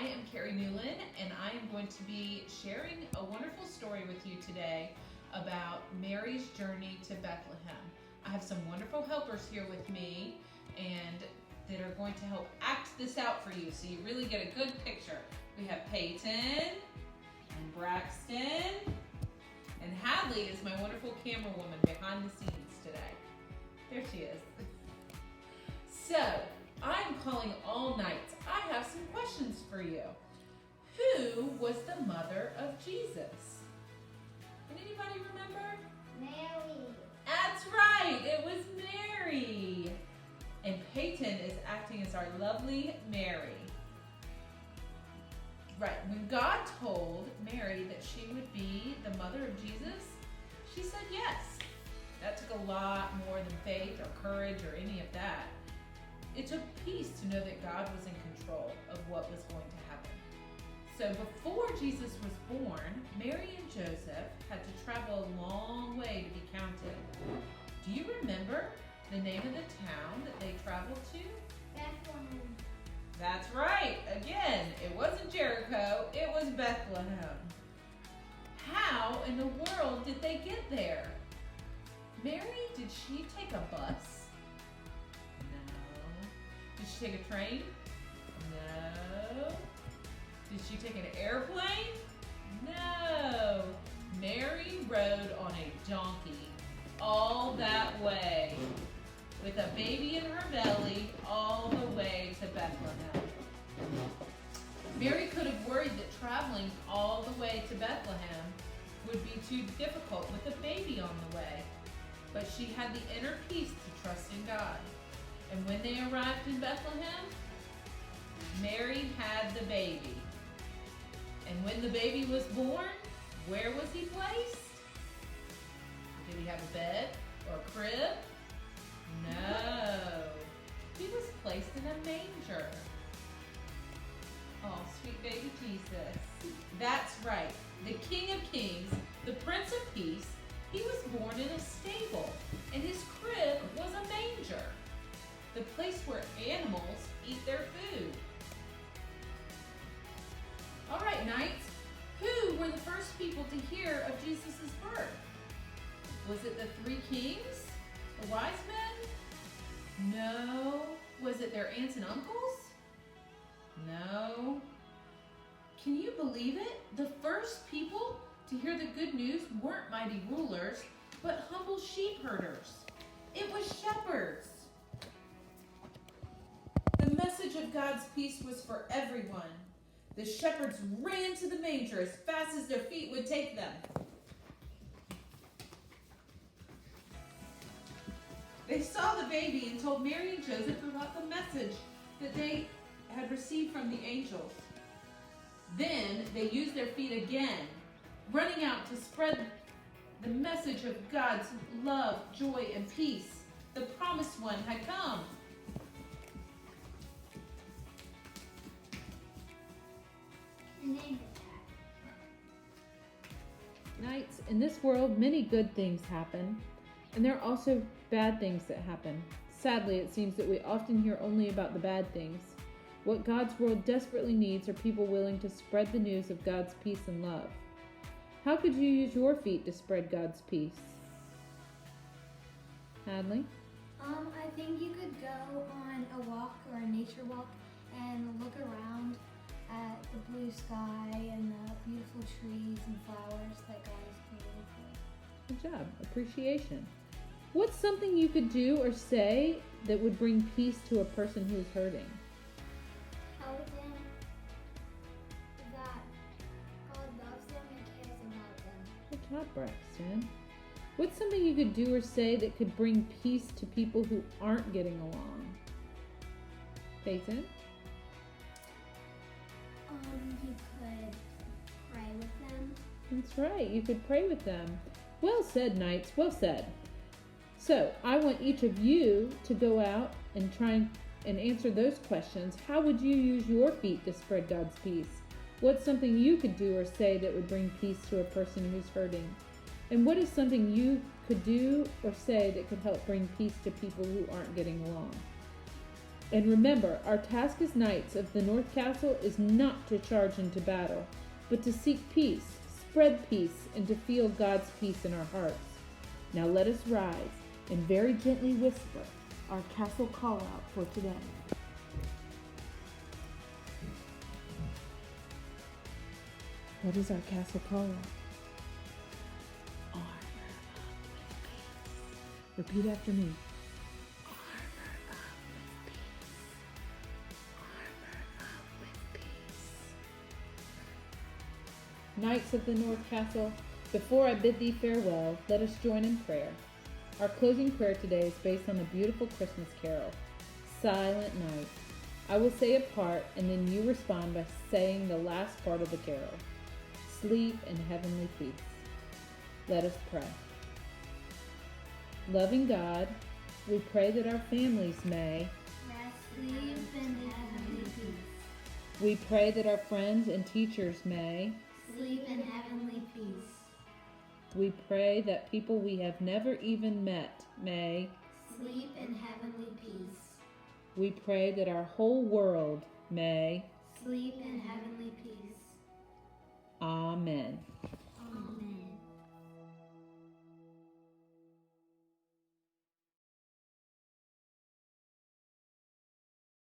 am Carrie Newland, and I am going to be sharing a wonderful story with you today about Mary's journey to Bethlehem. I have some wonderful helpers here with me and that are going to help act this out for you so you really get a good picture. We have Peyton and Braxton, and Hadley is my wonderful camera woman behind the scenes today. There she is. So, I'm calling all nights. I have some questions for you. Who was the mother of Jesus? Can anybody remember? Mary. That's right, it was Mary. And Peyton is acting as our lovely Mary. Right, when God told Mary that she would be the mother of Jesus, she said yes. That took a lot more than faith or courage or any of that. It took peace to know that God was in control of what was going to happen. So before Jesus was born, Mary and Joseph had to travel a long way to be counted. Do you remember the name of the town that they traveled to? Bethlehem. That's right. Again, it wasn't Jericho, it was Bethlehem. How in the world did they get there? Mary, did she take a bus? Did she take a train? No. Did she take an airplane? No. Mary rode on a donkey all that way with a baby in her belly all the way to Bethlehem. Mary could have worried that traveling all the way to Bethlehem would be too difficult with a baby on the way, but she had the inner peace to trust in God. And when they arrived in Bethlehem, Mary had the baby. And when the baby was born, where was he placed? Did he have a bed or a crib? No. He was placed in a manger. Oh, sweet baby Jesus. That's right. The King of Kings, the Prince of Peace, he was born in a stable, and his crib was a manger, the place where animals eat their food. All right, Knights, who were the first people to hear of Jesus' birth? Was it the three kings? The wise men? No. Was it their aunts and uncles? No. Can you believe it? The first people to hear the good news weren't mighty rulers, but humble sheep herders. It was shepherds. The message of God's peace was for everyone. The shepherds ran to the manger as fast as their feet would take them. They saw the baby and told Mary and Joseph about the message that they had received from the angels. Then they used their feet again, running out to spread the message of God's love, joy, and peace. The promised one had come. Knights, in this world, many good things happen, and there are also bad things that happen. Sadly, it seems that we often hear only about the bad things. What God's world desperately needs are people willing to spread the news of God's peace and love. How could you use your feet to spread God's peace? Hadley? I think you could go on a walk or a nature walk and look around at the blue sky and the beautiful trees and flowers that God has created for us. Good job. Appreciation. What's something you could do or say that would bring peace to a person who's hurting? Tell them that God loves them and cares about them. Good job, Braxton. What's something you could do or say that could bring peace to people who aren't getting along? Peyton? You could pray with them. That's right. You could pray with them. Well said, Knights. Well said. So, I want each of you to go out and try and answer those questions. How would you use your feet to spread God's peace? What's something you could do or say that would bring peace to a person who's hurting? And what is something you could do or say that could help bring peace to people who aren't getting along? And remember, our task as knights of the North Castle is not to charge into battle, but to seek peace, spread peace, and to feel God's peace in our hearts. Now let us rise and very gently whisper our castle call out for today. What is our castle call out? Armor up with peace. Repeat after me. Knights of the North Castle, before I bid thee farewell, let us join in prayer. Our closing prayer today is based on the beautiful Christmas carol, Silent Night. I will say a part, and then you respond by saying the last part of the carol. Sleep in heavenly peace. Let us pray. Loving God, we pray that our families may Sleep in heavenly peace. We pray that our friends and teachers may Sleep in heavenly peace. We pray that people we have never even met may Sleep in heavenly peace. We pray that our whole world may Sleep in heavenly peace.